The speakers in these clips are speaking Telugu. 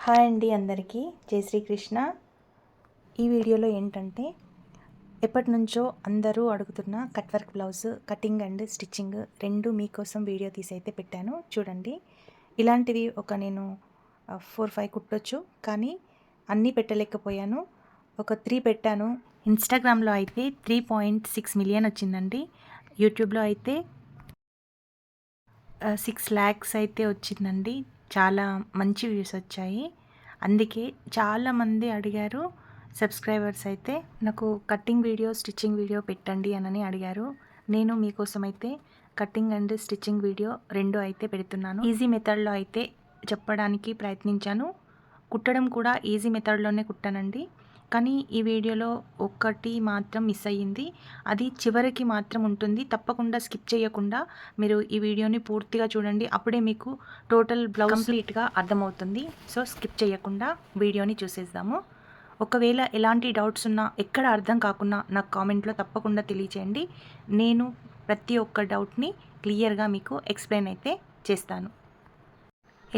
హాయ్ అండి, అందరికీ జై శ్రీకృష్ణ. ఈ వీడియోలో ఏంటంటే ఎప్పటి నుంచో అందరూ అడుగుతున్న cut work blouse cutting and stitching రెండు మీకోసం వీడియో తీసి అయితే పెట్టాను. చూడండి, ఇలాంటివి నేను 4-5 కుట్టొచ్చు, కానీ అన్నీ పెట్టలేకపోయాను. ఒక 3 పెట్టాను. ఇన్స్టాగ్రామ్లో అయితే 3.6 మిలియన్ వచ్చిందండి. యూట్యూబ్లో అయితే 6 lakhs అయితే వచ్చిందండి. చాలా మంచి వ్యూస్ వచ్చాయి. అందుకే చాలామంది అడిగారు సబ్స్క్రైబర్స్ అయితే, నాకు కటింగ్ వీడియో స్టిచ్చింగ్ వీడియో పెట్టండి అని అడిగారు. నేను మీకోసం అయితే కటింగ్ అండ్ స్టిచ్చింగ్ వీడియో రెండు అయితే పెడుతున్నాను. ఈజీ మెథడ్లో అయితే చెప్పడానికి ప్రయత్నించాను. కుట్టడం కూడా ఈజీ మెథడ్లోనే కుట్టానండి. కానీ ఈ వీడియోలో ఒక్కటి మాత్రం మిస్ అయ్యింది. అది చివరికి మాత్రం ఉంటుంది. తప్పకుండా స్కిప్ చేయకుండా మీరు ఈ వీడియోని పూర్తిగా చూడండి. అప్పుడే మీకు టోటల్ బ్లౌజ్ కంప్లీట్గా అర్థమవుతుంది. సో స్కిప్ చేయకుండా వీడియోని చూసేద్దాము. ఒకవేళ ఎలాంటి డౌట్స్ ఉన్నా, ఎక్కడ అర్థం కాకున్నా నాకు కామెంట్లో తప్పకుండా తెలియచేయండి. నేను ప్రతి ఒక్క డౌట్ని క్లియర్గా మీకు ఎక్స్ప్లెయిన్ అయితే చేస్తాను.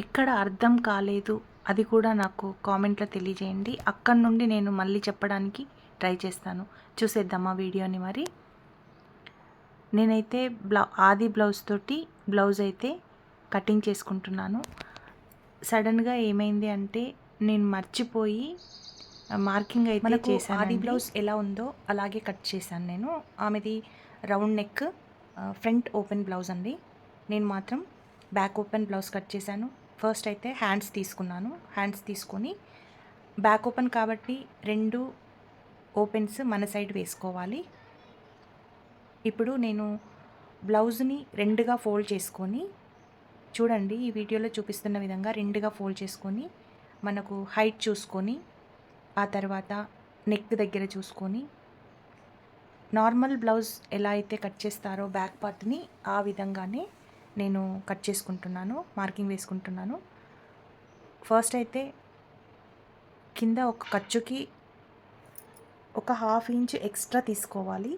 ఎక్కడ అర్థం కాలేదు అది కూడా నాకు కామెంట్లో తెలియజేయండి. అక్కడి నుండి నేను మళ్ళీ చెప్పడానికి ట్రై చేస్తాను. చూసేద్దామా వీడియోని. మరి నేనైతే ఆది బ్లౌజ్ తోటి బ్లౌజ్ అయితే కటింగ్ చేసుకుంటున్నాను. సడన్గా ఏమైంది అంటే నేను మర్చిపోయి మార్కింగ్ అయితే చేశాను. ఆది బ్లౌజ్ ఎలా ఉందో అలాగే కట్ చేశాను నేను. ఆమెది round neck, front open blouse అండి. నేను మాత్రం బ్యాక్ ఓపెన్ బ్లౌజ్ కట్ చేశాను. ఫస్ట్ అయితే హ్యాండ్స్ తీసుకున్నాను. హ్యాండ్స్ తీసుకొని బ్యాక్ ఓపెన్ కాబట్టి 2 ఓపెన్స్ మన సైడ్ వేసుకోవాలి. ఇప్పుడు నేను బ్లౌజ్ని 2గా ఫోల్డ్ చేసుకొని, చూడండి ఈ వీడియోలో చూపిస్తున్న విధంగా 2గా ఫోల్డ్ చేసుకొని, మనకు హైట్ చూసుకొని, ఆ తర్వాత నెక్ దగ్గర చూసుకొని, నార్మల్ బ్లౌజ్ ఎలా అయితే కట్ చేస్తారో బ్యాక్ పార్ట్ని ఆ విధంగానే నేను కట్ చేసుకుంటున్నాను, మార్కింగ్ వేసుకుంటున్నాను. ఫస్ట్ అయితే కింద ఒక ఖర్చుకి ఒక 1/2 ఇంచ్ ఎక్స్ట్రా తీసుకోవాలి.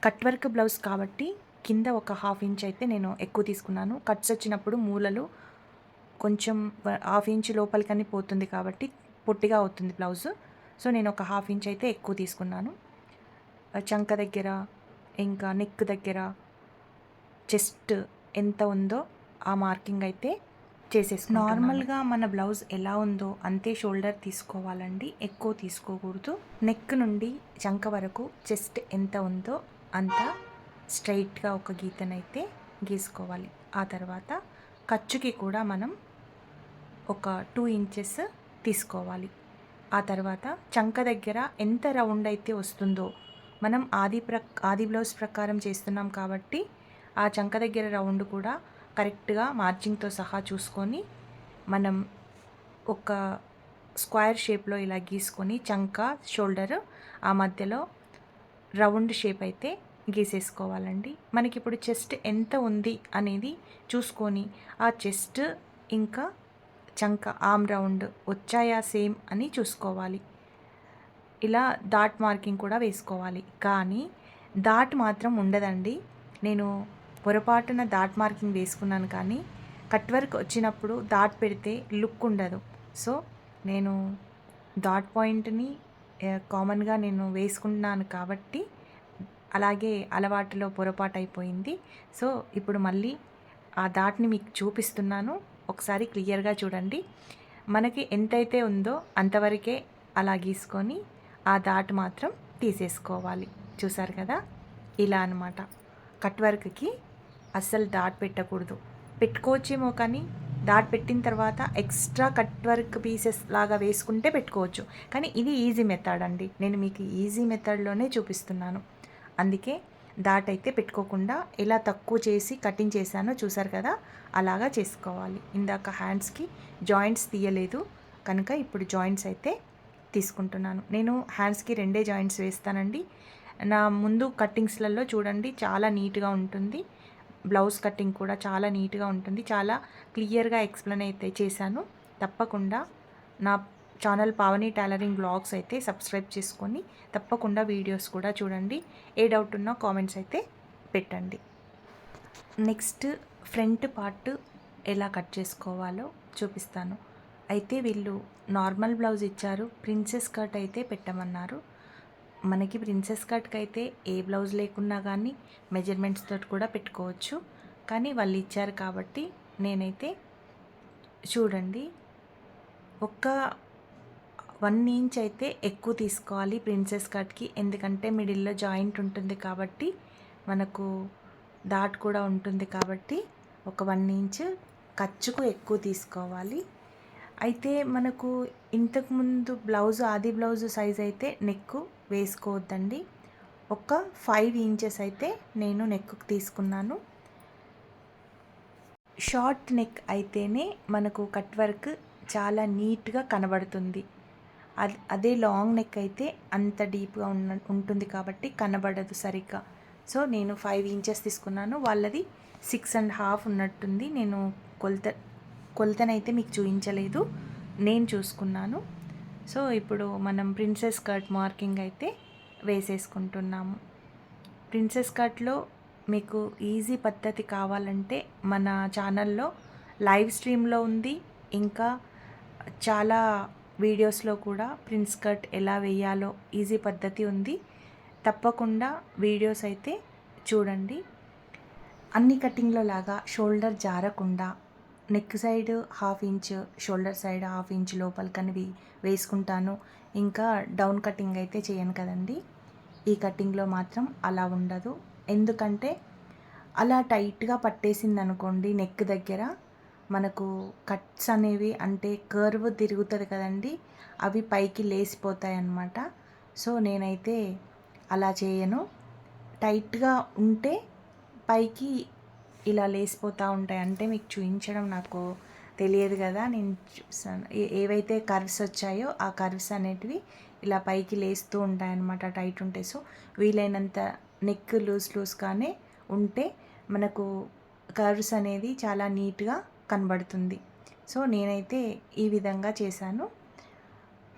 కట్ వర్క్ బ్లౌజ్ కాబట్టి కింద ఒక 1/2 ఇంచ్ అయితే నేను ఎక్కువ తీసుకున్నాను. కట్స్ వచ్చినప్పుడు మూలలు కొంచెం 1/2 ఇంచ్ లోపలికని పోతుంది కాబట్టి పొట్టిగా అవుతుంది బ్లౌజ్. సో నేను ఒక 1/2 ఇంచ్ అయితే ఎక్కువ తీసుకున్నాను. చంక దగ్గర, ఇంకా నెక్ దగ్గర, చెస్ట్ ఎంత ఉందో ఆ మార్కింగ్ అయితే చేసేసుకుంటున్నాను. నార్మల్గా మన బ్లౌజ్ ఎలా ఉందో అంతే షోల్డర్ తీసుకోవాలండి, ఎక్కువ తీసుకోకూడదు. నెక్ నుండి చంక వరకు చెస్ట్ ఎంత ఉందో అంత స్ట్రైట్గా ఒక గీతనైతే గీసుకోవాలి. ఆ తర్వాత ఖర్చుకి కూడా మనం ఒక 2 ఇంచెస్ తీసుకోవాలి. ఆ తర్వాత చంక దగ్గర ఎంత రౌండ్ అయితే వస్తుందో, మనం ఆది బ్లౌజ్ ప్రకారం చేస్తున్నాం కాబట్టి ఆ చంక దగ్గర రౌండ్ కూడా కరెక్ట్గా మార్జింగ్తో సహా చూసుకొని మనం ఒక స్క్వేర్ షేప్లో ఇలా గీసుకొని చంక షోల్డర్ ఆ మధ్యలో రౌండ్ షేప్ అయితే గీసేసుకోవాలండి. మనకి ఇప్పుడు చెస్ట్ ఎంత ఉంది అనేది చూసుకొని ఆ చెస్ట్ ఇంకా చంక ఆమ్ రౌండ్ వచ్చాయా సేమ్ అని చూసుకోవాలి. ఇలా డాట్ మార్కింగ్ కూడా వేసుకోవాలి. కానీ డాట్ మాత్రం ఉండదండి. నేను పొరపాటున డాట్ మార్కింగ్ వేసుకున్నాను, కానీ కట్ వర్క్ వచ్చినప్పుడు డాట్ పెడితే లుక్ ఉండదు. సో నేను డాట్ పాయింట్ని కామన్గా నేను వేసుకున్నాను కాబట్టి అలాగే అలవాటులో పొరపాటు అయిపోయింది. సో ఇప్పుడు మళ్ళీ ఆ డాట్ని మీకు చూపిస్తున్నాను, ఒకసారి క్లియర్గా చూడండి. మనకి ఎంతైతే ఉందో అంతవరకే అలా గీసుకొని ఆ డాట్ మాత్రం తీసేసుకోవాలి. చూసారు కదా, ఇలా అన్నమాట. కట్ వర్క్కి అస్సలు డాట్ పెట్టకూడదు. పెట్టుకోవచ్చేమో, కానీ డాట్ పెట్టిన తర్వాత ఎక్స్ట్రా కట్ వర్క్ పీసెస్ లాగా వేసుకుంటే పెట్టుకోవచ్చు. కానీ ఇది ఈజీ మెథడ్ అండి, నేను మీకు ఈజీ మెథడ్లోనే చూపిస్తున్నాను. అందుకే డాట్ అయితే పెట్టుకోకుండా ఎలా తక్కువ చేసి కటింగ్ చేశానో చూసారు కదా, అలాగా చేసుకోవాలి. ఇందాక హ్యాండ్స్కి జాయింట్స్ తీయలేదు కనుక ఇప్పుడు జాయింట్స్ అయితే తీసుకుంటున్నాను. నేను హ్యాండ్స్కి 2 జాయింట్స్ వేస్తానండి. నా ముందు కట్టింగ్స్లలో చూడండి చాలా నీట్గా ఉంటుంది. బ్లౌజ్ కటింగ్ కూడా చాలా నీట్గా ఉంటుంది. చాలా క్లియర్గా ఎక్స్ప్లెయిన్ అయితే చేశాను. తప్పకుండా నా ఛానల్ పావని టైలరింగ్ బ్లాగ్స్ అయితే సబ్స్క్రైబ్ చేసుకొని తప్పకుండా వీడియోస్ కూడా చూడండి. ఏ డౌట్ ఉన్నా కామెంట్స్ అయితే పెట్టండి. నెక్స్ట్ ఫ్రంట్ పార్ట్ ఎలా కట్ చేసుకోవాలో చూపిస్తాను. అయితే వీళ్ళు నార్మల్ బ్లౌజ్ ఇచ్చారు, ప్రిన్సెస్ కట్ అయితే పెట్టమన్నారు. మనకి ప్రిన్సెస్ కట్కి అయితే ఏ బ్లౌజ్ లేకున్నా కానీ మెజర్మెంట్స్ తోటి కూడా పెట్టుకోవచ్చు. కానీ వాళ్ళు ఇచ్చారు కాబట్టి నేనైతే చూడండి ఒక్క 1 ఇంచ్ అయితే ఎక్కువ తీసుకోవాలి ప్రిన్సెస్ కట్కి. ఎందుకంటే మిడిల్లో జాయింట్ ఉంటుంది కాబట్టి మనకు డాట్ కూడా ఉంటుంది కాబట్టి ఒక 1 ఇంచ్ ఖర్చుకు ఎక్కువ తీసుకోవాలి. అయితే మనకు ఇంతకుముందు ఆది బ్లౌజ్ సైజ్ అయితే నెక్ వేసుకోవద్దండి. ఒక 5 ఇంచెస్ అయితే నేను నెక్కు తీసుకున్నాను. షార్ట్ నెక్ అయితేనే మనకు కట్ వర్క్ చాలా నీట్గా కనబడుతుంది. అదే లాంగ్ నెక్ అయితే అంత డీప్గా ఉంటుంది కాబట్టి కనబడదు సరిగ్గా. సో నేను 5 ఇంచెస్ తీసుకున్నాను. వాళ్ళది 6.5 ఉన్నట్టుంది. నేను కొలతనైతే మీకు చూపించలేదు, నేను చూసుకున్నాను. సో ఇప్పుడు మనం ప్రిన్సెస్ కట్ మార్కింగ్ అయితే వేసేసుకుంటున్నాము. ప్రిన్సెస్ కట్లో మీకు ఈజీ పద్ధతి కావాలంటే మన ఛానల్లో లైవ్ స్ట్రీమ్లో ఉంది. ఇంకా చాలా వీడియోస్లో కూడా ప్రిన్స్ కట్ ఎలా వేయాలో ఈజీ పద్ధతి ఉంది. తప్పకుండా వీడియోస్ అయితే చూడండి. అన్ని కటింగ్లో లాగా షోల్డర్ జారకుండా neck side 1/2 inch, shoulder side 1/2 inch లోపలికని వేసుకుంటాను. ఇంకా డౌన్ కటింగ్ అయితే చేయను కదండి. ఈ కటింగ్లో మాత్రం అలా ఉండదు. ఎందుకంటే అలా టైట్గా పట్టేసింది అనుకోండి నెక్ దగ్గర మనకు కట్స్ అనేవి అంటే కర్వ్ తిరుగుతుంది కదండి, అవి పైకి లేసిపోతాయి అన్నమాట. సో నేనైతే అలా చేయను. టైట్గా ఉంటే పైకి ఇలా లేసిపోతూ ఉంటాయి. అంటే మీకు చూపించడం నాకు తెలియదు కదా, నేను చూసాను. ఏవైతే కర్వ్స్ వచ్చాయో ఆ కర్వ్స్ అనేటివి ఇలా పైకి లేస్తూ ఉంటాయి అన్నమాట టైట్ ఉంటే. సో వీలైనంత నెక్ లూజ్గానే ఉంటే మనకు కర్వ్స్ అనేది చాలా నీట్గా కనబడుతుంది. సో నేనైతే ఈ విధంగా చేశాను.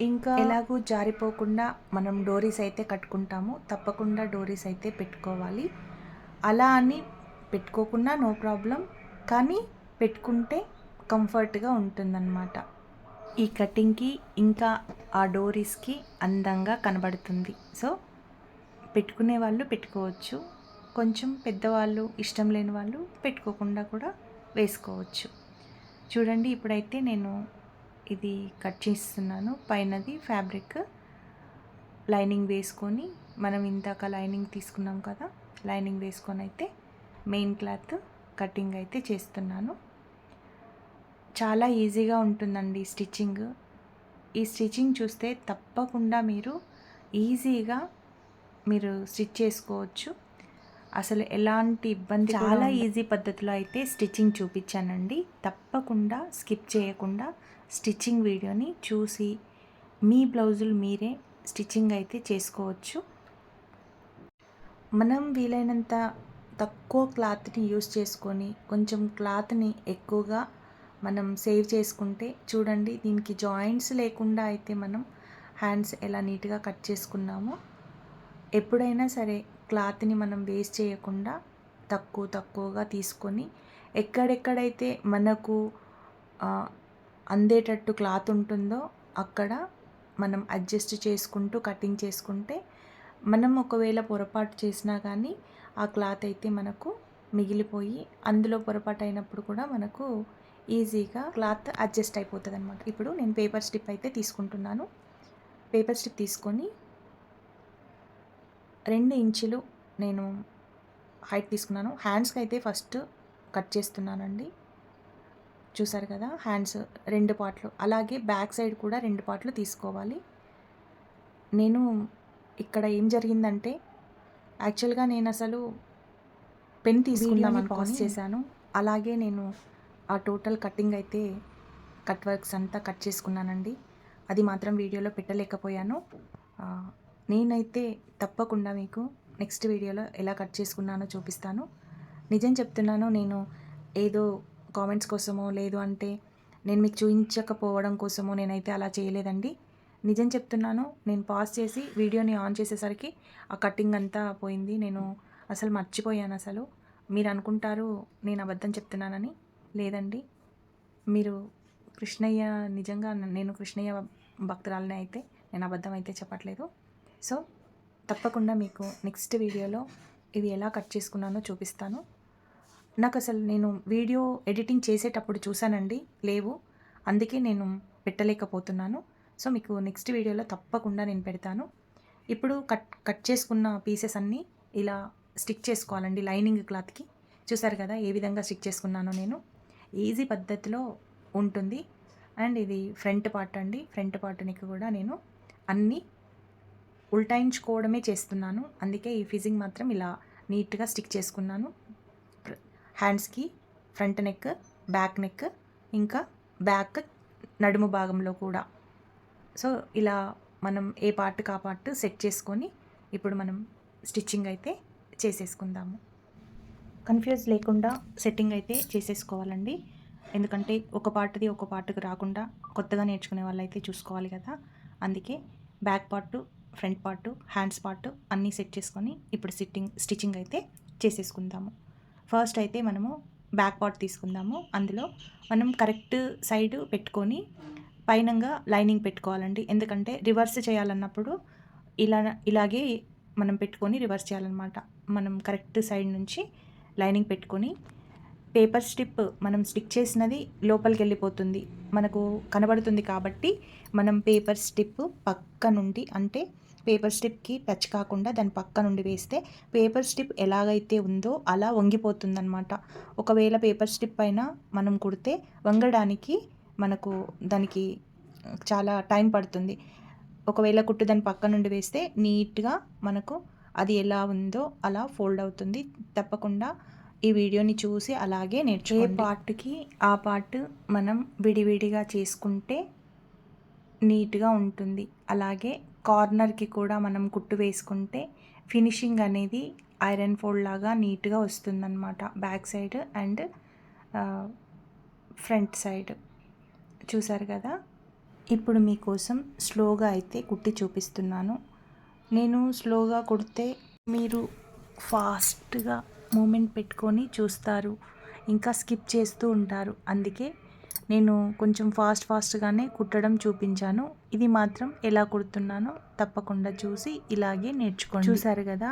ఇంకా ఎలాగూ జారిపోకుండా మనం డోరీస్ అయితే కట్టుకుంటాము, తప్పకుండా డోరీస్ అయితే పెట్టుకోవాలి. అలా అని పెట్టుకోకుండా నో ప్రాబ్లం, కానీ పెట్టుకుంటే కంఫర్ట్గా ఉంటుందన్నమాట. ఈ కటింగ్కి ఇంకా ఆ డోరీస్కి అందంగా కనబడుతుంది. సో పెట్టుకునే వాళ్ళు పెట్టుకోవచ్చు, కొంచెం పెద్దవాళ్ళు ఇష్టం లేని వాళ్ళు పెట్టుకోకుండా కూడా వేసుకోవచ్చు. చూడండి ఇప్పుడైతే నేను ఇది కట్ చేస్తున్నాను. పైనది ఫ్యాబ్రిక్ లైనింగ్ వేసుకొని, మనం ఇందాక లైనింగ్ తీసుకున్నాం కదా, లైనింగ్ వేసుకొని అయితే మెయిన్ క్లాత్ కటింగ్ అయితే చేస్తున్నాను. చాలా ఈజీగా ఉంటుందండి స్టిచ్చింగ్. ఈ స్టిచ్చింగ్ చూస్తే తప్పకుండా మీరు ఈజీగా స్టిచ్ చేసుకోవచ్చు. అసలు ఎలాంటి ఇబ్బంది, చాలా ఈజీ పద్ధతిలో అయితే స్టిచ్చింగ్ చూపించానండి. తప్పకుండా స్కిప్ చేయకుండా స్టిచ్చింగ్ వీడియోని చూసి మీ బ్లౌజులు మీరే స్టిచ్చింగ్ అయితే చేసుకోవచ్చు. మనం వీలైనంత తక్కువ క్లాత్ని యూస్ చేసుకొని కొంచెం క్లాత్ని ఎక్కువగా మనం సేవ్ చేసుకుంటే, చూడండి దీనికి జాయింట్స్ లేకుండా అయితే మనం హ్యాండ్స్ ఎలా నీట్గా కట్ చేసుకున్నామో. ఎప్పుడైనా సరే క్లాత్ని మనం వేస్ట్ చేయకుండా తక్కువగా తీసుకొని ఎక్కడెక్కడైతే మనకు అందేటట్టు క్లాత్ ఉంటుందో అక్కడ మనం అడ్జస్ట్ చేసుకుంటూ కటింగ్ చేసుకుంటే, మనం ఒకవేళ పొరపాటు చేసినా కానీ ఆ క్లాత్ అయితే మనకు మిగిలిపోయి అందులో పొరపాటు అయినప్పుడు కూడా మనకు ఈజీగా క్లాత్ అడ్జస్ట్ అయిపోతుంది అనమాట. ఇప్పుడు నేను పేపర్ స్ట్రిప్ అయితే తీసుకుంటున్నాను. పేపర్ స్ట్రిప్ తీసుకొని 2 ఇంచులు నేను హైట్ తీసుకున్నాను. హ్యాండ్స్కి అయితే ఫస్ట్ కట్ చేస్తున్నానండి. చూసారు కదా, హ్యాండ్స్ 2 పార్ట్లు, అలాగే బ్యాక్ సైడ్ కూడా 2 పార్ట్లు తీసుకోవాలి. నేను ఇక్కడ ఏం జరిగిందంటే, యాక్చువల్గా నేను అసలు పెన్ తీసుకుందామని పాస్ చేశాను. అలాగే నేను ఆ టోటల్ కటింగ్ అయితే కట్ వర్క్స్ అంతా కట్ చేసుకున్నానండి. అది మాత్రం వీడియోలో పెట్టలేకపోయాను. నేనైతే తప్పకుండా మీకు నెక్స్ట్ వీడియోలో ఎలా కట్ చేసుకున్నానో చూపిస్తాను. నిజం చెప్తున్నాను, నేను ఏదో కామెంట్స్ కోసమో లేదు అంటే నేను మీకు చూపించకపోవడం కోసమో నేనైతే అలా చేయలేదండి. నిజం చెప్తున్నాను, నేను పాజ్ చేసి వీడియోని ఆన్ చేసేసరికి ఆ కటింగ్ అంతా పోయింది. నేను అసలు మర్చిపోయాను. అసలు మీరు అనుకుంటారు నేను అబద్ధం చెప్తున్నానని. లేదండి, మీరు కృష్ణయ్య నిజంగా నేను కృష్ణయ్య భక్తురాలనే అయితే, నేను అబద్ధం అయితే చెప్పట్లేదు. సో తప్పకుండా మీకు నెక్స్ట్ వీడియోలో ఇవి ఎలా కట్ చేసుకున్నానో చూపిస్తాను. నాకు అసలు నేను వీడియో ఎడిటింగ్ చేసేటప్పుడు చూసానండి, లేవు, అందుకే నేను పెట్టలేకపోతున్నాను. సో మీకు నెక్స్ట్ వీడియోలో తప్పకుండా నేను పెడతాను. ఇప్పుడు కట్ చేసుకున్న పీసెస్ అన్నీ ఇలా స్టిక్ చేసుకోవాలండి లైనింగ్ క్లాత్కి. చూసారు కదా ఏ విధంగా స్టిక్ చేసుకున్నానో నేను. ఈజీ పద్ధతిలో ఉంటుంది. అండ్ ఇది ఫ్రంట్ పార్ట్ అండి. ఫ్రంట్ పార్ట్ నెక్ కూడా నేను అన్నీ ఉల్టాయించుకోవడమే చేస్తున్నాను. అందుకే ఈ ఫిజింగ్ మాత్రం ఇలా నీట్గా స్టిక్ చేసుకున్నాను. హ్యాండ్స్కి ఫ్రంట్ నెక్, బ్యాక్ నెక్, ఇంకా బ్యాక్ నడుము భాగంలో కూడా. సో ఇలా మనం ఏ పార్ట్కి ఆ పార్ట్ సెట్ చేసుకొని ఇప్పుడు మనం స్టిచ్చింగ్ అయితే చేసేసుకుందాము. కన్ఫ్యూజ్ లేకుండా సెట్టింగ్ అయితే చేసేసుకోవాలండి. ఎందుకంటే ఒక పార్ట్ది ఒక పార్ట్కి రాకుండా కొత్తగా నేర్చుకునే వాళ్ళు అయితే చూసుకోవాలి కదా. అందుకే back part, front part, hands part అన్నీ సెట్ చేసుకొని ఇప్పుడు స్టిచ్చింగ్ అయితే చేసేసుకుందాము. ఫస్ట్ అయితే మనము బ్యాక్ పార్ట్ తీసుకుందాము. అందులో మనం కరెక్ట్ సైడ్ పెట్టుకొని పైనంగా లైనింగ్ పెట్టుకోవాలండి. ఎందుకంటే రివర్స్ చేయాలన్నప్పుడు ఇలాగే మనం పెట్టుకొని రివర్స్ చేయాలన్నమాట. మనం కరెక్ట్ సైడ్ నుంచి లైనింగ్ పెట్టుకొని పేపర్ స్ట్రిప్ మనం స్టిక్ చేసినది లోపలికి వెళ్ళిపోతుంది, మనకు కనబడుతుంది. కాబట్టి మనం పేపర్ స్ట్రిప్ పక్క నుండి, అంటే పేపర్ స్ట్రిప్కి టచ్ కాకుండా దాని పక్క నుండి వేస్తే పేపర్ స్ట్రిప్ ఎలాగైతే ఉందో అలా వంగిపోతుందన్నమాట. ఒకవేళ పేపర్ స్ట్రిప్ పైన మనం కుడితే వంగడానికి మనకు దానికి చాలా టైం పడుతుంది. ఒకవేళ కుట్టు దాని పక్క నుండి వేస్తే నీట్గా మనకు అది ఎలా ఉందో అలా ఫోల్డ్ అవుతుంది. తప్పకుండా ఈ వీడియోని చూసి అలాగే నేర్చుకోండి. ఏ పార్ట్కి ఆ పార్ట్ మనం విడివిడిగా చేసుకుంటే నీట్గా ఉంటుంది. అలాగే కార్నర్కి కూడా మనం కుట్టు వేసుకుంటే ఫినిషింగ్ అనేది ఐరన్ ఫోల్డ్ లాగా నీట్గా వస్తుందన్నమాట. Back side and front side. చూసారు కదా. ఇప్పుడు మీకోసం స్లోగా అయితే కుట్టి చూపిస్తున్నాను. నేను స్లోగా కుడితే మీరు ఫాస్ట్గా మూమెంట్ పెట్టుకొని చూస్తారు, ఇంకా స్కిప్ చేస్తూ ఉంటారు. అందుకే నేను కొంచెం ఫాస్ట్గానే కుట్టడం చూపించాను. ఇది మాత్రం ఎలా కుడుతున్నానో తప్పకుండా చూసి ఇలాగే నేర్చుకోండి. చూసారు కదా.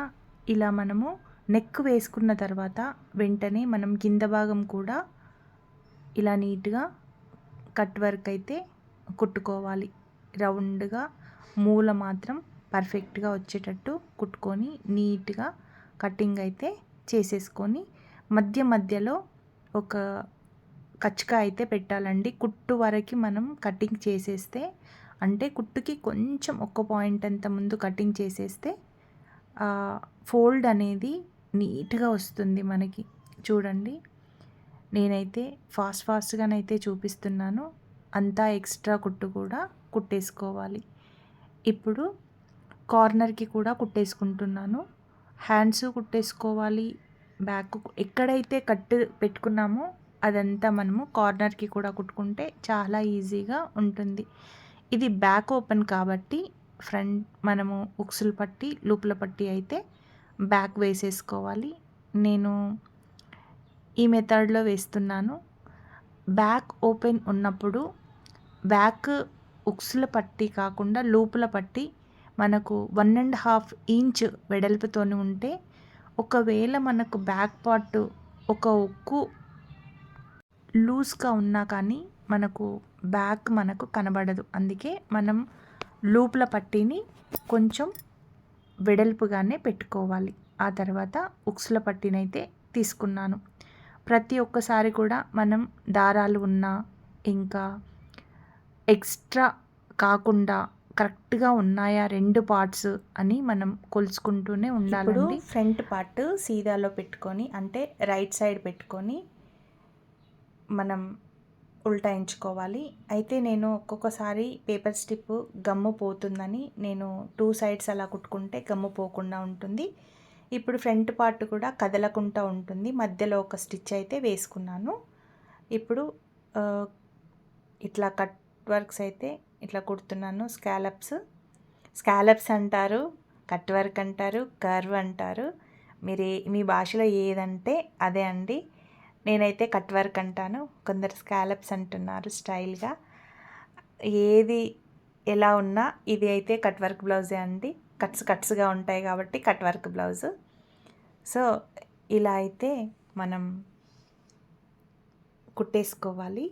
ఇలా మనము నెక్ వేసుకున్న తర్వాత వెంటనే మనం కింద భాగం కూడా ఇలా నీట్గా కట్ వర్క్ అయితే కుట్టుకోవాలి. రౌండ్గా మూల మాత్రం పర్ఫెక్ట్గా వచ్చేటట్టు కుట్టుకొని నీట్గా కటింగ్ అయితే చేసేసుకొని మధ్యలో ఒక కచ్చక అయితే పెట్టాలండి. కుట్టు వరకు మనం కటింగ్ చేసేస్తే, అంటే కుట్టుకి కొంచెం ఒక పాయింట్ అంత ముందు కటింగ్ చేసేస్తే ఫోల్డ్ అనేది నీట్గా వస్తుంది మనకి. చూడండి, నేనైతే ఫాస్ట్గానైతే చూపిస్తున్నాను. అంతా ఎక్స్ట్రా కుట్టు కూడా కుట్టేసుకోవాలి. ఇప్పుడు కార్నర్కి కూడా కుట్టేసుకుంటున్నాను. హ్యాండ్స్ కుట్టేసుకోవాలి. బ్యాక్ ఎక్కడైతే కట్ పెట్టుకున్నామో అదంతా మనము కార్నర్కి కూడా కుట్టుకుంటే చాలా ఈజీగా ఉంటుంది. ఇది బ్యాక్ ఓపెన్ కాబట్టి ఫ్రంట్ మనము ఉక్సుల పట్టి, లూపుల పట్టి అయితే బ్యాక్ వేసేసుకోవాలి. నేను ఈ మెథడ్లో వేస్తున్నాను. బ్యాక్ ఓపెన్ ఉన్నప్పుడు బ్యాక్ ఉక్సుల పట్టి కాకుండా లూపుల పట్టి మనకు 1.5 ఇంచ్ వెడల్పుతోని ఉంటే, ఒకవేళ మనకు బ్యాక్ పార్ట్ ఒక ఉక్కు లూజ్గా ఉన్నా కానీ మనకు బ్యాక్ మనకు కనబడదు. అందుకే మనం లూపుల పట్టీని కొంచెం వెడల్పుగానే పెట్టుకోవాలి. ఆ తర్వాత ఉక్సుల పట్టీని అయితే తీసుకున్నాను. ప్రతి ఒక్కసారి కూడా మనం దారాలు ఉన్నా, ఇంకా ఎక్స్ట్రా కాకుండా కరెక్ట్గా ఉన్నాయా రెండు పార్ట్స్ అని మనం కొలుచుకుంటూనే ఉండాలండి. ఫ్రంట్ పార్ట్ సీదాలో పెట్టుకొని, అంటే రైట్ సైడ్ పెట్టుకొని మనం ఉల్టాయించుకోవాలి. అయితే నేను ఒక్కొక్కసారి పేపర్ స్ట్రిప్ గమ్ము పోతుందని నేను 2 సైడ్స్ అలా కుట్టుకుంటే గమ్ము పోకుండా ఉంటుంది. ఇప్పుడు ఫ్రంట్ పార్ట్ కూడా కదలకుండా ఉంటుంది. మధ్యలో ఒక స్టిచ్ అయితే వేసుకున్నాను. ఇప్పుడు ఇట్లా కట్ వర్క్స్ అయితే ఇట్లా కుడుతున్నాను. స్కాలప్స్ అంటారు, కట్ వర్క్ అంటారు, కర్వ్ అంటారు. మీ భాషలో ఏదంటే అదే అండి. నేనైతే కట్ వర్క్ అంటాను, కొందరు స్కాలప్స్ అంటున్నారు స్టైల్గా. ఏది ఎలా ఉన్నా ఇది అయితే కట్ వర్క్ బ్లౌజే అండి. కట్స్గా ఉంటాయి కాబట్టి కట్ వర్క్ బ్లౌజు. సో ఇలా అయితే మనం కుట్టేసుకోవాలి.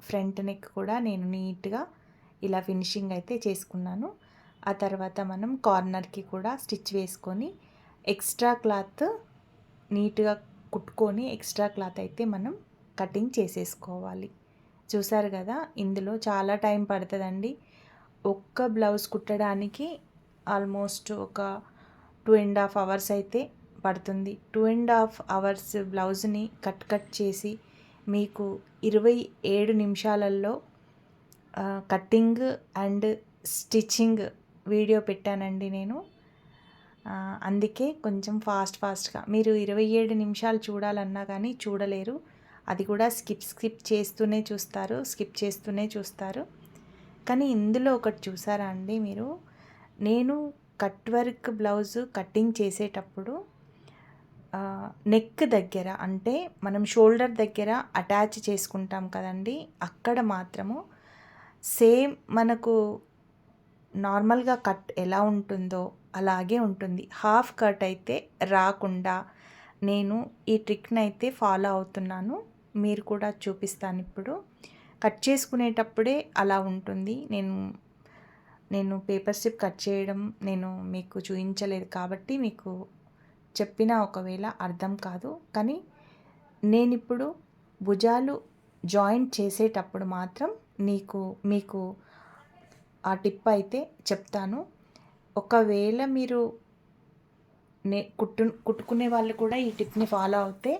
ఫ్రంట్ నెక్ కూడా నేను నీట్గా ఇలా ఫినిషింగ్ అయితే చేసుకున్నాను. ఆ తర్వాత మనం కార్నర్కి కూడా స్టిచ్ వేసుకొని ఎక్స్ట్రా క్లాత్ నీట్గా కుట్టుకొని ఎక్స్ట్రా క్లాత్ అయితే మనం కటింగ్ చేసేసుకోవాలి. చూసారు కదా, ఇందులో చాలా టైం పడుతుందండి. ఒక్క బ్లౌజ్ కుట్టడానికి ఆల్మోస్ట్ ఒక 2.5 అవర్స్ అయితే పడుతుంది. 2.5 అవర్స్ బ్లౌజ్ని కట్ చేసి మీకు 27 నిమిషాలలో కట్టింగ్ అండ్ స్టిచ్చింగ్ వీడియో పెట్టానండి నేను. అందుకే కొంచెం ఫాస్ట్గా మీరు 27 నిమిషాలు చూడాలన్నా కానీ చూడలేరు. అది కూడా స్కిప్ చేస్తూనే చూస్తారు. కానీ ఇందులో ఒకటి చూసారా అండి మీరు, నేను కట్ వర్క్ బ్లౌజ్ కటింగ్ చేసేటప్పుడు నెక్ దగ్గర అంటే మనం షోల్డర్ దగ్గర అటాచ్ చేసుకుంటాం కదండి, అక్కడ మాత్రము సేమ్ మనకు నార్మల్గా కట్ ఎలా ఉంటుందో అలాగే ఉంటుంది. హాఫ్ కట్ అయితే రాకుండా నేను ఈ ట్రిక్ని అయితే ఫాలో అవుతున్నాను. మీరు కూడా చూపిస్తాను ఇప్పుడు. కట్ చేసుకునేటప్పుడే అలా ఉంటుంది. నేను పేపర్ స్ట్రిప్ కట్ చేయడం నేను మీకు చూపించలేదు కాబట్టి మీకు చెప్పినా ఒకవేళ అర్థం కాదు. కానీ నేనిప్పుడు భుజాలు జాయింట్ చేసేటప్పుడు మాత్రం మీకు ఆ టిప్ అయితే చెప్తాను. ఒకవేళ మీరు కుట్టుకునే వాళ్ళు కూడా ఈ టిప్ని ఫాలో అవుతే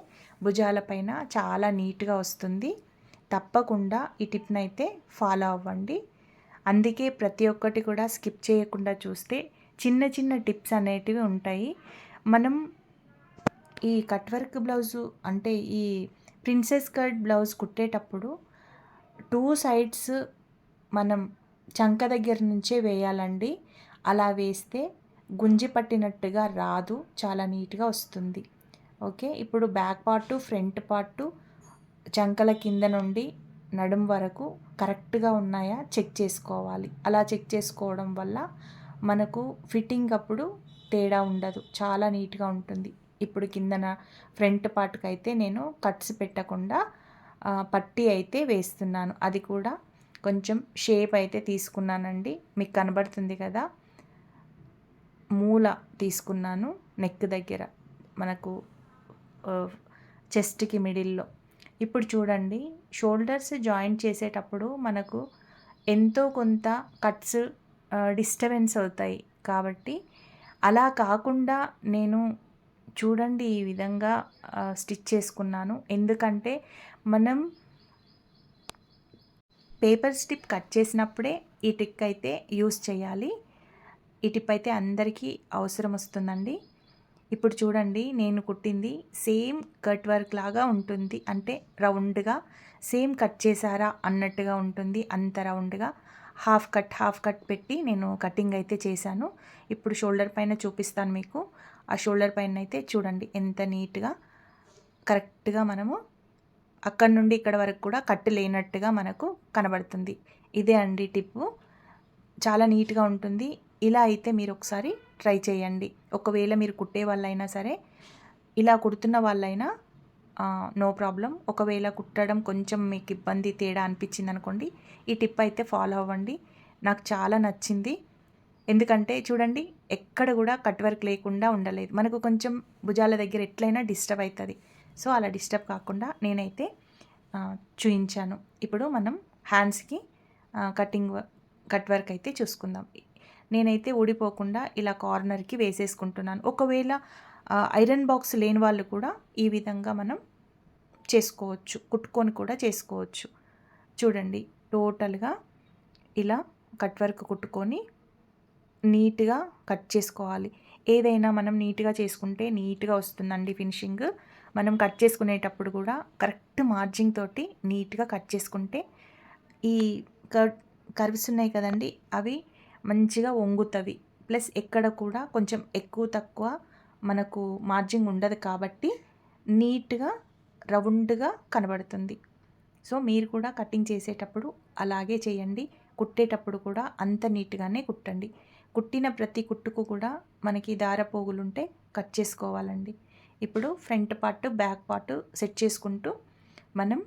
భుజాలపైన చాలా నీట్గా వస్తుంది. తప్పకుండా ఈ టిప్ని అయితే ఫాలో అవ్వండి. అందుకే ప్రతి ఒక్కటి కూడా స్కిప్ చేయకుండా చూస్తే చిన్న టిప్స్ అనేటివి ఉంటాయి. మనం ఈ కట్ వర్క్ బ్లౌజు అంటే ఈ ప్రిన్సెస్ కట్ బ్లౌజ్ కుట్టేటప్పుడు 2 సైడ్స్ మనం చంక దగ్గర నుంచే వేయాలండి. అలా వేస్తే గుంజి పట్టినట్టుగా రాదు, చాలా నీట్గా వస్తుంది. ఓకే, ఇప్పుడు బ్యాక్ పార్టు ఫ్రంట్ పార్టు చంకల కింద నుండి నడుం వరకు కరెక్ట్గా ఉన్నాయా చెక్ చేసుకోవాలి. అలా చెక్ చేసుకోవడం వల్ల మనకు ఫిట్టింగ్ అప్పుడు తేడా ఉండదు, చాలా నీట్గా ఉంటుంది. ఇప్పుడు కిందన ఫ్రంట్ పార్ట్కి అయితే నేను కట్స్ పెట్టకుండా పట్టీ అయితే వేస్తున్నాను. అది కూడా కొంచెం షేప్ అయితే తీసుకున్నానండి, మీకు కనబడుతుంది కదా. మూల తీసుకున్నాను నెక్ దగ్గర, మనకు చెస్ట్కి మిడిల్లో. ఇప్పుడు చూడండి, షోల్డర్స్ జాయింట్ చేసేటప్పుడు మనకు ఎంతో కొంత కట్స్ డిస్టర్బెన్స్ అవుతాయి కాబట్టి అలా కాకుండా నేను చూడండి ఈ విధంగా స్టిచ్ చేసుకున్నాను. ఎందుకంటే మనం పేపర్ స్ట్రిప్ కట్ చేసినప్పుడే ఈ టిక్ అయితే యూస్ చేయాలి. ఈ టిప్ అయితే అందరికీ అవసరం వస్తుందండి. ఇప్పుడు చూడండి, నేను కుట్టింది సేమ్ కట్ వర్క్ లాగా ఉంటుంది. అంటే రౌండ్గా సేమ్ కట్ చేశారా అన్నట్టుగా ఉంటుంది. అంత రౌండ్గా హాఫ్ కట్ పెట్టి నేను కటింగ్ అయితే చేశాను. ఇప్పుడు షోల్డర్ పైన చూపిస్తాను మీకు. ఆ షోల్డర్ పైన అయితే చూడండి ఎంత నీట్గా కరెక్ట్గా మనము అక్కడ నుండి ఇక్కడ వరకు కూడా కట్ లేనట్టుగా మనకు కనబడుతుంది. ఇదే అండి టిప్పు, చాలా నీట్గా ఉంటుంది. ఇలా అయితే మీరు ఒకసారి ట్రై చేయండి. ఒకవేళ మీరు కుట్టే వాళ్ళైనా సరే, ఇలా కుడుతున్న వాళ్ళైనా నో ప్రాబ్లం. ఒకవేళ కుట్టడం కొంచెం మీకు ఇబ్బంది తేడా అనిపించింది అనుకోండి, ఈ టిప్ అయితే ఫాలో అవ్వండి. నాకు చాలా నచ్చింది. ఎందుకంటే చూడండి, ఎక్కడ కూడా కట్ వర్క్ లేకుండా ఉండలేదు. మనకు కొంచెం భుజాల దగ్గర ఎట్లయినా డిస్టర్బ్ అవుతుంది. సో అలా డిస్టర్బ్ కాకుండా నేనైతే చూయించాను. ఇప్పుడు మనం హ్యాండ్స్కి కట్ వర్క్ అయితే చూసుకుందాం. నేనైతే ఊడిపోకుండా ఇలా కార్నర్కి వేసేసుకుంటున్నాను. ఒకవేళ ఐరన్ బాక్స్ లేని వాళ్ళు కూడా ఈ విధంగా మనం చేసుకోవచ్చు, కుట్టుకొని కూడా చేసుకోవచ్చు. చూడండి, టోటల్గా ఇలా కట్ వర్క్ కుట్టుకొని నీట్గా కట్ చేసుకోవాలి. ఏదైనా మనం నీట్గా చేసుకుంటే నీట్గా వస్తుందండి ఫినిషింగ్. మనం కట్ చేసుకునేటప్పుడు కూడా కరెక్ట్ మార్జింగ్ తోటి నీట్గా కట్ చేసుకుంటే ఈ కర్వ్స్ ఉన్నాయి కదండి, అవి మంచిగా వంగుతవి. ప్లస్ ఎక్కడ కూడా కొంచెం ఎక్కువ తక్కువ మనకు మార్జింగ్ ఉండదు కాబట్టి నీట్గా రౌండ్గా కనబడుతుంది. సో మీరు కూడా కటింగ్ చేసేటప్పుడు అలాగే చేయండి. కుట్టేటప్పుడు కూడా అంత నీట్గానే కుట్టండి. కుట్టిన ప్రతి కుట్టుకు కూడా మనకి దారపోగులుంటే కట్ చేసుకోవాలండి. ఇప్పుడు front part back part set చేసుకుంటూ మనం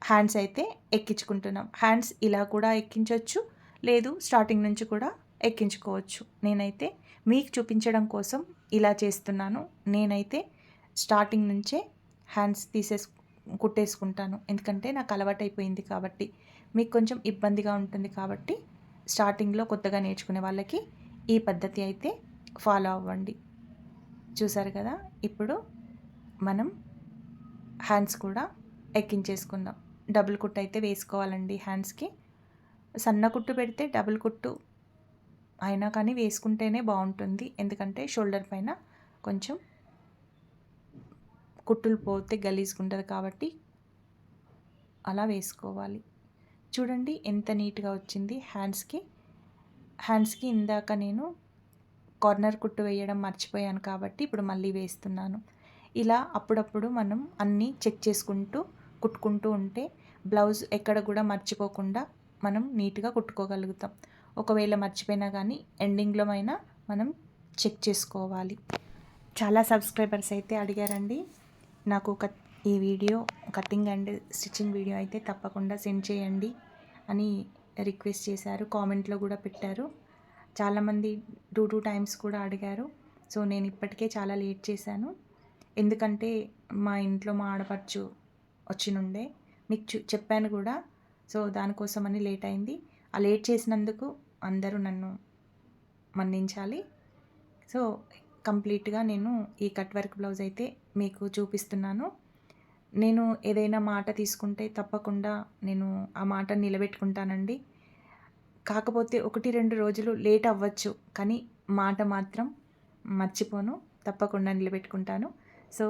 హ్యాండ్స్ అయితే ఎక్కించుకుంటున్నాం. హ్యాండ్స్ ఇలా కూడా ఎక్కించవచ్చు, లేదు స్టార్టింగ్ నుంచి కూడా ఎక్కించుకోవచ్చు. నేనైతే మీకు చూపించడం కోసం ఇలా చేస్తున్నాను. నేనైతే స్టార్టింగ్ నుంచే హ్యాండ్స్ కుట్టేసుకుంటాను, ఎందుకంటే నాకు అలవాటైపోయింది కాబట్టి. మీకు కొంచెం ఇబ్బందిగా ఉంటుంది కాబట్టి స్టార్టింగ్లో కొత్తగా నేర్చుకునే వాళ్ళకి ఈ పద్ధతి అయితే ఫాలో అవ్వండి. చూసారు కదా, ఇప్పుడు మనం హ్యాండ్స్ కూడా ఎక్కించేసుకుందాం. డబుల్ కుట్టు అయితే వేసుకోవాలండి హ్యాండ్స్కి. సన్న కుట్టు పెడితే డబుల్ కుట్టు అయినా కానీ వేసుకుంటేనే బాగుంటుంది, ఎందుకంటే షోల్డర్ పైన కొంచెం కుట్టులు పోతే గలీజ్గా ఉంటుంది కాబట్టి అలా వేసుకోవాలి. చూడండి ఎంత నీట్గా వచ్చింది హ్యాండ్స్కి ఇందాక నేను కార్నర్ కుట్టు వేయడం మర్చిపోయాను కాబట్టి ఇప్పుడు మళ్ళీ వేస్తున్నాను. ఇలా అప్పుడప్పుడు మనం అన్నీ చెక్ చేసుకుంటూ కుట్టుకుంటూ ఉంటే బ్లౌజ్ ఎక్కడ కూడా మర్చిపోకుండా మనం నీట్గా కుట్టుకోగలుగుతాం. ఒకవేళ మర్చిపోయినా కానీ ఎండింగ్లో అయినా మనం చెక్ చేసుకోవాలి. చాలా సబ్స్క్రైబర్స్ అయితే అడిగారండి, నాకు ఈ video cutting and stitching video అయితే తప్పకుండా సెండ్ చేయండి అని రిక్వెస్ట్ చేశారు. కామెంట్లో కూడా పెట్టారు. చాలామంది 2 టైమ్స్ కూడా అడిగారు. సో నేను ఇప్పటికే చాలా లేట్ చేశాను, ఎందుకంటే మా ఇంట్లో మా ఆడపడుచు వచ్చినుండే, మీకు చెప్పాను కూడా. సో దానికోసమని లేట్ అయింది. ఆ లేట్ చేసినందుకు అందరూ నన్ను మన్నించాలి. సో కంప్లీట్గా నేను ఈ కట్ వర్క్ బ్లౌజ్ అయితే మీకు చూపిస్తున్నాను. నేను ఏదైనా మాట తీసుకుంటే తప్పకుండా నేను ఆ మాట నిలబెట్టుకుంటానండి. కాకపోతే 1-2 రోజులు లేట్ అవ్వచ్చు, కానీ మాట మాత్రం మర్చిపోను, తప్పకుండా నిలబెట్టుకుంటాను. సో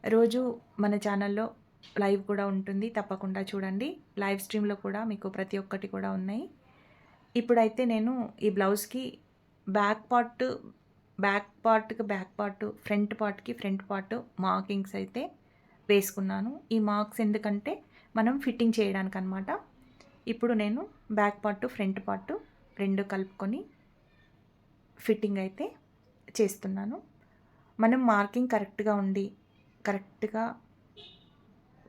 రోజు మన ఛానల్లో లైవ్ కూడా ఉంటుంది, తప్పకుండా చూడండి. లైవ్ స్ట్రీమ్లో కూడా మీకు ప్రతి ఒక్కటి కూడా ఉన్నాయి. ఇప్పుడైతే నేను ఈ బ్లౌజ్కి బ్యాక్ పార్ట్కి back part, front part markings అయితే వేసుకున్నాను. ఈ మార్క్స్ ఎందుకంటే మనం ఫిట్టింగ్ చేయడానికి అనమాట. ఇప్పుడు నేను బ్యాక్ పార్ట్ ఫ్రంట్ పార్ట్ రెండు కలుపుకొని ఫిట్టింగ్ అయితే చేస్తున్నాను. మనం మార్కింగ్ కరెక్ట్గా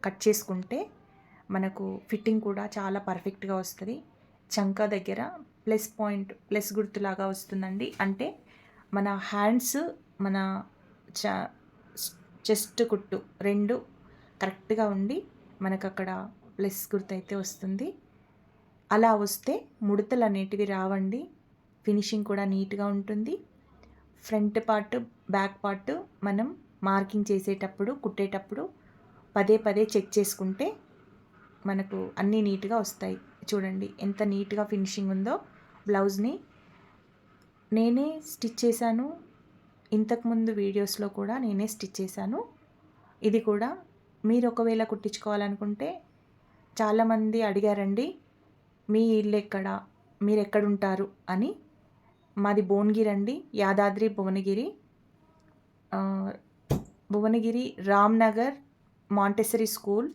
కట్ చేసుకుంటే మనకు ఫిట్టింగ్ కూడా చాలా పర్ఫెక్ట్గా వస్తుంది. చంకా దగ్గర ప్లస్ గుర్తులాగా వస్తుందండి. అంటే మన హ్యాండ్స్, మన చెస్ట్ కుట్టు రెండు కరెక్ట్గా ఉండి మనకు అక్కడ ప్లస్ గుర్తు అయితే వస్తుంది. అలా వస్తే ముడతలు అనేటివి రావండి. ఫినిషింగ్ కూడా నీట్గా ఉంటుంది. ఫ్రంట్ పార్ట్ బ్యాక్ పార్ట్ మనం మార్కింగ్ చేసేటప్పుడు కుట్టేటప్పుడు పదే చెక్ చేసుకుంటే మనకు అన్నీ నీట్గా వస్తాయి. చూడండి ఎంత నీట్గా ఫినిషింగ్ ఉందో. బ్లౌజ్ని నేనే స్టిచ్ చేశాను, ఇంతకుముందు వీడియోస్లో కూడా నేనే స్టిచ్ చేశాను. ఇది కూడా మీరు ఒకవేళ కుట్టించుకోవాలనుకుంటే, చాలామంది అడిగారండి మీ ఇల్లు ఎక్కడ, మీరు ఎక్కడుంటారు అని. మాది భువనగిరి అండి, Yadadri Bhuvanagiri Ramnagar Montessori school,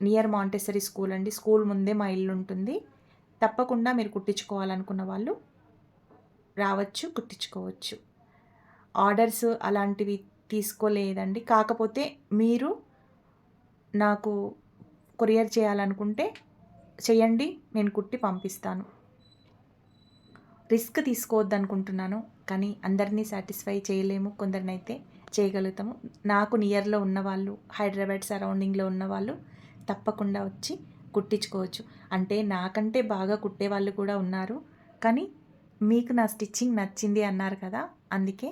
near Montessori school అండి. స్కూల్ ముందే మా ఇల్లు ఉంటుంది. తప్పకుండా మీరు కుట్టించుకోవాలనుకున్న వాళ్ళు రావచ్చు, కుట్టించుకోవచ్చు. ఆర్డర్స్ అలాంటివి తీసుకోలేదండి. కాకపోతే మీరు నాకు కొరియర్ చేయాలనుకుంటే చేయండి, నేను కుట్టి పంపిస్తాను. రిస్క్ తీసుకోవద్దు అనుకుంటున్నాను, కానీ అందరినీ సాటిస్ఫై చేయలేము, కొందరినైతే చేయగలుగుతాము. నాకు నియర్లో ఉన్నవాళ్ళు, హైదరాబాద్ సరౌండింగ్లో ఉన్నవాళ్ళు తప్పకుండా వచ్చి కుట్టించుకోవచ్చు. అంటే నాకంటే బాగా కుట్టే వాళ్ళు కూడా ఉన్నారు, కానీ మీకు నా స్టిచ్చింగ్ నచ్చింది అన్నారు కదా, అందుకే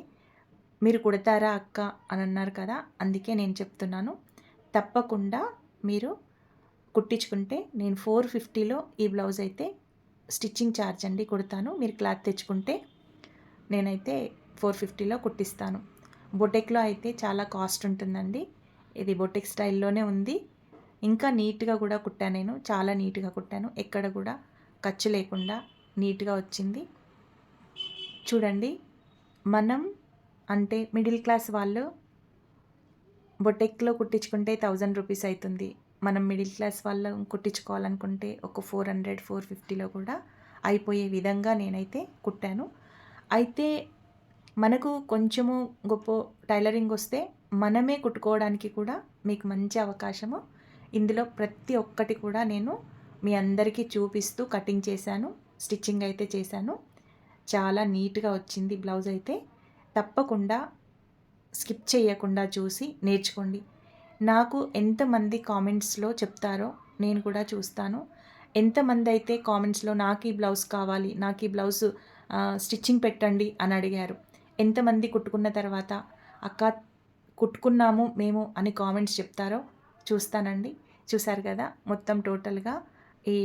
మీరు కుడతారా అక్క అని అన్నారు కదా, అందుకే నేను చెప్తున్నాను. తప్పకుండా మీరు కుట్టించుకుంటే నేను 450లో ఈ బ్లౌజ్ అయితే స్టిచ్చింగ్ ఛార్జ్ అండి కుడతాను. మీరు క్లాత్ తెచ్చుకుంటే నేనైతే 450లో కుట్టిస్తాను. బొటెక్లో అయితే చాలా కాస్ట్ ఉంటుందండి. ఇది బొటెక్ స్టైల్లోనే ఉంది. ఇంకా నీట్గా కూడా కుట్టాను, నేను చాలా నీట్గా కుట్టాను, ఎక్కడ కూడా ఖర్చు లేకుండా నీట్గా వచ్చింది. చూడండి, మనం అంటే మిడిల్ క్లాస్ వాళ్ళు బొటెక్లో కుట్టించుకుంటే 1000 రూపీస్ అవుతుంది. మనం మిడిల్ క్లాస్ వాళ్ళం కుట్టించుకోవాలనుకుంటే ఒక 400, 450లో కూడా అయిపోయే విధంగా నేనైతే కుట్టాను. అయితే మనకు కొంచెము గొప్ప టైలరింగ్ వస్తే మనమే కుట్టుకోవడానికి కూడా మీకు మంచి అవకాశము. ఇందులో ప్రతి ఒక్కటి కూడా నేను మీ అందరికీ చూపిస్తూ కటింగ్ చేశాను, స్టిచ్చింగ్ అయితే చేశాను. చాలా నీట్గా వచ్చింది బ్లౌజ్ అయితే. తప్పకుండా స్కిప్ చేయకుండా చూసి నేర్చుకోండి. నాకు ఎంతమంది కామెంట్స్లో చెప్తారో నేను కూడా చూస్తాను. ఎంతమంది అయితే కామెంట్స్లో నాకు ఈ బ్లౌజ్ కావాలి, నాకు ఈ బ్లౌజ్ స్టిచ్చింగ్ పెట్టండి అని అడిగారు. ఎంతమంది కుట్టుకున్న తర్వాత అక్క కుట్టుకున్నాము మేము అని కామెంట్స్ చెప్తారో చూస్తానండి. చూసారు కదా, మొత్తం టోటల్గా ఈ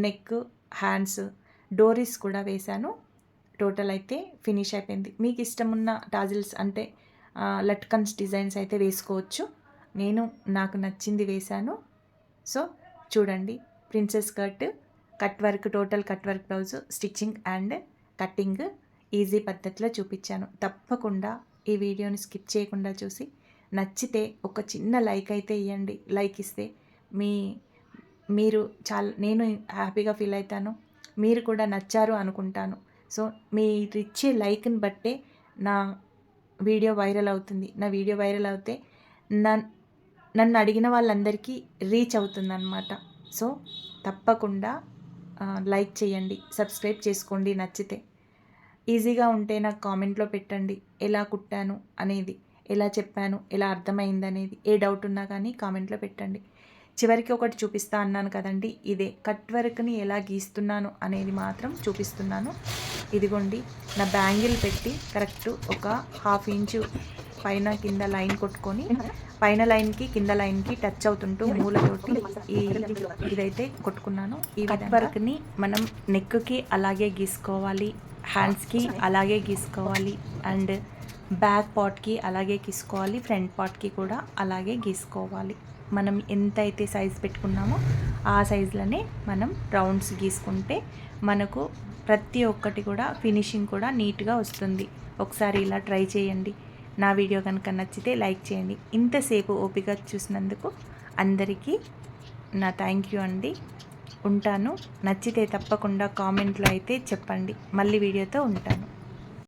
నెక్, హ్యాండ్స్, డోరీస్ కూడా వేశాను. టోటల్ అయితే ఫినిష్ అయిపోయింది. మీకు ఇష్టమున్న టాజిల్స్ అంటే లట్కన్స్ డిజైన్స్ అయితే వేసుకోవచ్చు. నేను నాకు నచ్చింది వేశాను. సో చూడండి, princess cut work, total cut work blouse stitching and cutting easy పద్ధతిలో చూపించాను. తప్పకుండా ఈ వీడియోని స్కిప్ చేయకుండా చూసి నచ్చితే ఒక చిన్న లైక్ అయితే ఇవ్వండి. లైక్ ఇస్తే మీరు నేను హ్యాపీగా ఫీల్ అవుతాను. మీరు కూడా నచ్చారు అనుకుంటాను. సో మీరు ఇచ్చే లైక్ని బట్టే నా వీడియో వైరల్ అవుతుంది. నా వీడియో వైరల్ అవుతే నన్ను అడిగిన వాళ్ళందరికీ రీచ్ అవుతుందన్నమాట. సో తప్పకుండా లైక్ చేయండి, సబ్స్క్రైబ్ చేసుకోండి నచ్చితే. ఈజీగా ఉంటే నాకు కామెంట్లో పెట్టండి, ఎలా కుట్టాను అనేది, ఎలా చెప్పాను, ఎలా అర్థమైంది అనేది. ఏ డౌట్ ఉన్నా కానీ కామెంట్లో పెట్టండి. చివరికి ఒకటి చూపిస్తా అన్నాను కదండి, ఇదే కట్ వర్క్ని ఎలా గీస్తున్నాను అనేది మాత్రం చూపిస్తున్నాను. ఇదిగోండి, నా బ్యాంగిల్ పెట్టి కరెక్ట్ ఒక 1/2 ఇంచు పైన కింద లైన్ కొట్టుకొని పైన లైన్కి కింద లైన్కి టచ్ అవుతుంటూ మూలతోటి ఇదైతే కొట్టుకున్నాను. ఈ కట్ వర్క్ని మనం నెక్కి అలాగే గీసుకోవాలి, హ్యాండ్స్కి అలాగే గీసుకోవాలి, అండ్ బ్యాక్ పార్ట్కి అలాగే గీసుకోవాలి, ఫ్రంట్ పార్ట్కి కూడా అలాగే గీసుకోవాలి. మనం ఎంత అయితే సైజ్ పెట్టుకున్నామో ఆ సైజులోనే మనం రౌండ్స్ గీసుకుంటే మనకు ప్రతి ఒక్కటి కూడా ఫినిషింగ్ కూడా నీట్గా వస్తుంది. ఒకసారి ఇలా ట్రై చేయండి. నా వీడియో కనుక నచ్చితే లైక్ చేయండి. ఇంతసేపు ఓపిక చూసినందుకు అందరికీ నా థ్యాంక్ యూ అండి. ఉంటాను. నచ్చితే తప్పకుండా కామెంట్లో అయితే చెప్పండి. మళ్ళీ వీడియోతో ఉంటాను.